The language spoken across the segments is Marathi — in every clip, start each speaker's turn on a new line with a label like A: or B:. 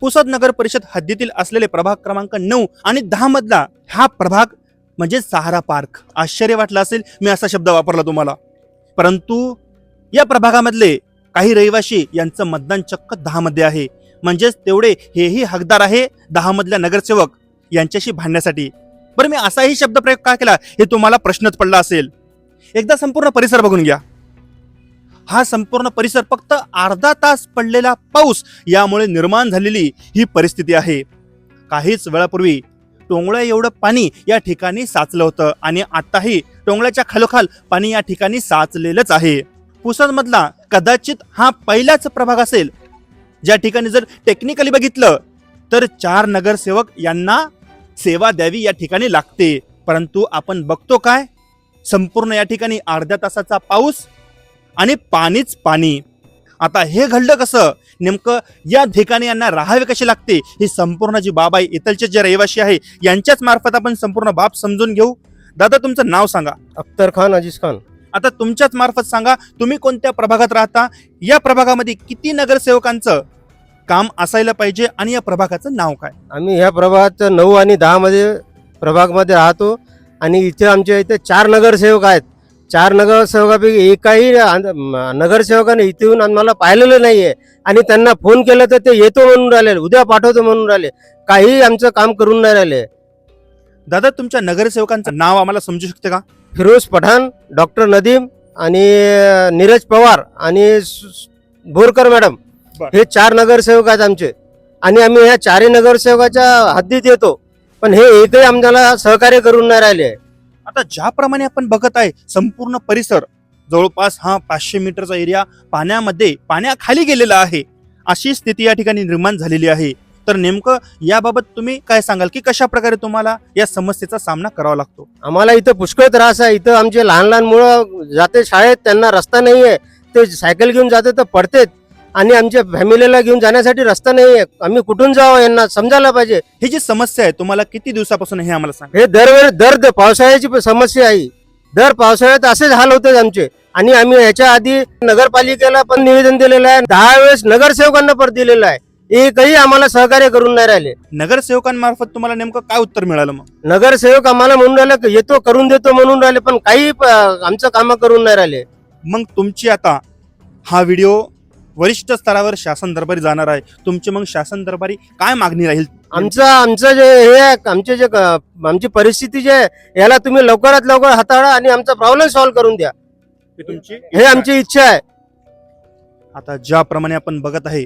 A: पुसद नगर परिषद हद्दीतील असलेले प्रभाग क्रमांक 9 आणि 10 मधला हा प्रभाग म्हणजे सहारा पार्क. आश्चर्य वाटलं असेल मी असा शब्द वापरला तुम्हाला, परंतु या प्रभागामधले काही रहिवासी यांचं मतदान चक्क 10 मध्ये आहे. म्हणजेच तेवढे हेही हकदार आहे 10 मधल्या नगरसेवक यांच्याशी भांडण्यासाठी. बरं, मी असाही शब्द प्रयोग का केला हे तुम्हाला प्रश्नच पडला असेल. एकदा संपूर्ण परिसर बघून घ्या. हा संपूर्ण परिसर फक्त अर्धा तास पडलेला पाऊस यामुळे निर्माण झालेली ही परिस्थिती आहे. काहीच वेळापूर्वी टोंगळ्या एवढं पाणी या ठिकाणी साचलं होतं आणि आताही टोंगळ्याच्या खालोखाल पाणी या ठिकाणी साचलेलंच आहे. पुसद मधला कदाचित हा पहिलाच प्रभाग असेल ज्या ठिकाणी जर टेक्निकली बघितलं तर 4 नगरसेवक यांना सेवा द्यावी या ठिकाणी लागते. परंतु आपण बघतो काय, संपूर्ण या ठिकाणी अर्ध्या तासाचा पाऊस आणि पाणीच पाणी. आता हे घडलं कसं, नेमकं या ठिकाणी यांना राहावे कसे लागते, ही संपूर्ण जी बाब आहे इथलचे जे रहिवासी आहे यांच्याच मार्फत आपण संपूर्ण बाब समजून घेऊ. दादा, तुमचं नाव सांगा.
B: अख्तर खान, अजीज खान.
A: आता तुमच्याच मार्फत सांगा, तुम्ही कोणत्या प्रभागात राहता, या प्रभागामध्ये किती नगरसेवकांचं काम असायला पाहिजे आणि या प्रभागाचं नाव काय?
B: आम्ही ह्या प्रभागात 9 आणि 10 मध्ये प्रभागमध्ये राहतो आणि इथे आमच्या इथे 4 नगरसेवक आहेत. 4 नगरसेवकापैकी एकाही नगरसेवकाने इथे येऊन आम्हाला पाहिलेलं नाहीये आणि त्यांना फोन केला तर ते येतो म्हणून राहिले, उद्या पाठवतो म्हणून राहिले, काही आमचं काम करून नाही राहिले.
A: दादा, तुमच्या नगरसेवकांचं नाव आम्हाला समजू शकते का?
B: फिरोज पठाण, डॉक्टर नदीम आणि नीरज पवार आणि बोरकर मॅडम, हे 4 नगरसेवक आहेत आमचे. आणि आम्ही ह्या 4 नगरसेवकाच्या हद्दीत येतो, पण हे एकही आम्हाला सहकार्य करून नाही राहिले.
A: आता ज्याप्रमाणे आपण बघत आहे संपूर्ण परिसर जवळपास हा 500 मीटरचा एरिया पाण्याखाली गेलेला आहे, अशी स्थिती या ठिकाणी निर्माण झालेली आहे. तर नेमकं याबाबत तुम्ही काय सांगाल की कशा प्रकारे तुम्हाला या समस्येचा सामना करावा लागतो?
B: आम्हाला इथं पुष्कळ त्रास आहे. इथं आमचे लहान लहान मुलं जाते शाळेत, त्यांना रस्ता नाही आहे, ते सायकल घेऊन जाते तर पडतेत आणि आमच्या फॅमिलीला घेऊन जाण्यासाठी रस्ता नाही आहे. आम्ही कुठून जावं यांना समजायला पाहिजे.
A: ही जी समस्या आहे तुम्हाला किती दिवसापासून हे आम्हाला सांगा.
B: हे दरवेळी पावसाळ्याची समस्या आहे. दर पावसाळ्यात असेच हाल होते आमचे. आणि आम्ही याच्या आधी नगरपालिकेला पण निवेदन दिलेलं आहे, 10 वेळेस नगरसेवकांना पण दिलेलं आहे, एकही आम्हाला सहकार्य करून नाही राहिले.
A: नगरसेवकांमार्फत तुम्हाला नेमकं काय उत्तर मिळालं? मग
B: नगरसेवक आम्हाला म्हणून राहिले येतो करून देतो म्हणून राहिले, पण काही आमचं काम करून नाही राहिले.
A: मग तुमची आता हा व्हिडिओ वरिष्ठ स्तरावर शासन दरबारी जाणार आहे. तुमची मग शासन दरबारी काय मागणी राहील?
B: आमचं जे हे आहे, आमची परिस्थिती जे आहे याला तुम्ही लवकरात लवकर हाताळा आणि आमचा प्रॉब्लेम सॉल्व्ह करून द्या, हे आमची इच्छा आहे.
A: आता ज्याप्रमाणे आपण बघत आहे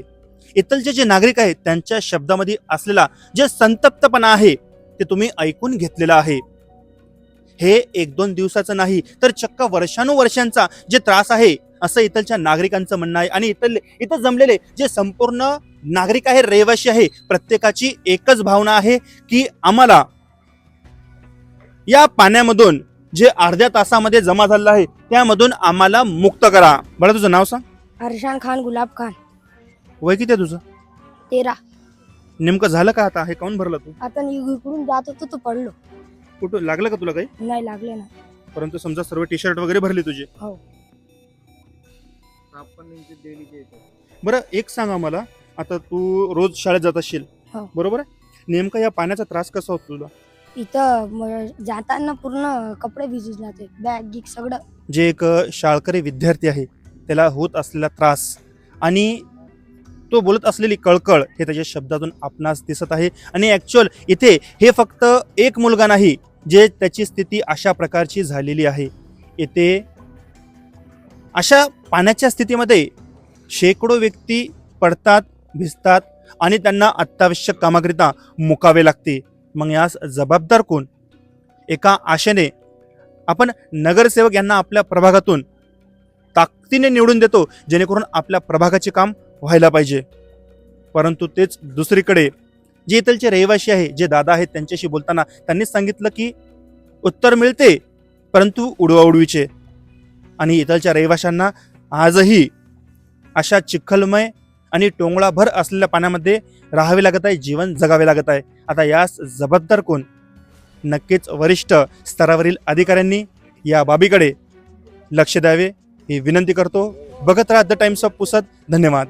A: इथलचे जे नागरिक आहेत त्यांच्या शब्दामध्ये असलेला जे संतप्तपणा आहे ते तुम्ही ऐकून घेतलेला आहे. हे 1-2 दिवसाचं नाही तर चक्क वर्षानुवर्षांचा जे त्रास आहे असं इथलच्या नागरिकांचं म्हणणं आहे. आणि इथं जमलेले जे संपूर्ण नागरिक आहे, रहिवासी आहे, प्रत्येकाची एकच भावना आहे की आम्हाला या पाण्यामधून जे अर्ध्या तासामध्ये जमा झालेलं आहे त्यामधून आम्हाला मुक्त करा. बरं, तुझं नाव सांग.
C: अरशान खान, गुलाब खान.
A: वय किती आहे तुझं?
C: 13.
A: नेमकं झालं का आता? हे काऊन भरलं तू?
C: आता इकडून जात होतो तो पडलो.
A: कुठं लागलं का तुला काही?
C: नाही लागले ना.
A: परंतु समजा सर्व टी शर्ट वगैरे भरली तुझी.
C: हो.
A: बरं, एक सांगा मला, आता तू रोज शाळेत जात असशील
C: हो.
A: बरोबर आहे? नेमका या पाण्याचा त्रास कसा होतो तुला?
C: इथं जाताना पूर्ण कपडे भिजून जाते, बॅग गिग सगळं.
A: जे एक शाळकरी विद्यार्थी आहे त्याला होत असलेला त्रास आणि तो बोलत असलेली कळकळ हे त्याच्या शब्दातून आपणास दिसत आहे. आणि ॲक्च्युअल इथे हे फक्त एक मुलगा नाही जे त्याची स्थिती अशा प्रकारची झालेली आहे. इथे अशा पाण्याच्या स्थितीमध्ये शेकडो व्यक्ती पडतात, भिजतात आणि त्यांना अत्यावश्यक कामाकरिता मुकावे लागते. मग यास जबाबदार कोण? एका आशेने आपण नगरसेवक यांना आपल्या प्रभागातून ताकदीने निवडून देतो जेणेकरून आपल्या प्रभागाचे काम व्हायला पाहिजे. परंतु तेच दुसरीकडे जे इथलचे रहिवासी आहे, जे दादा आहेत, त्यांच्याशी बोलताना त्यांनीच सांगितलं की उत्तर मिळते परंतु उडवाउडवीचे. आणि इथलच्या रहिवाशांना आजही अशा चिखलमय आणि टोंगळाभर असलेल्या पाण्यामध्ये राहावे लागत आहे, जीवन जगावे लागत आहे. आता यास जबाबदार कोण? नक्कीच वरिष्ठ स्तरावरील अधिकाऱ्यांनी या बाबीकडे लक्ष द्यावे ही विनंती करतो. बघत राहा द टाइम्स ऑफ पुसद. धन्यवाद.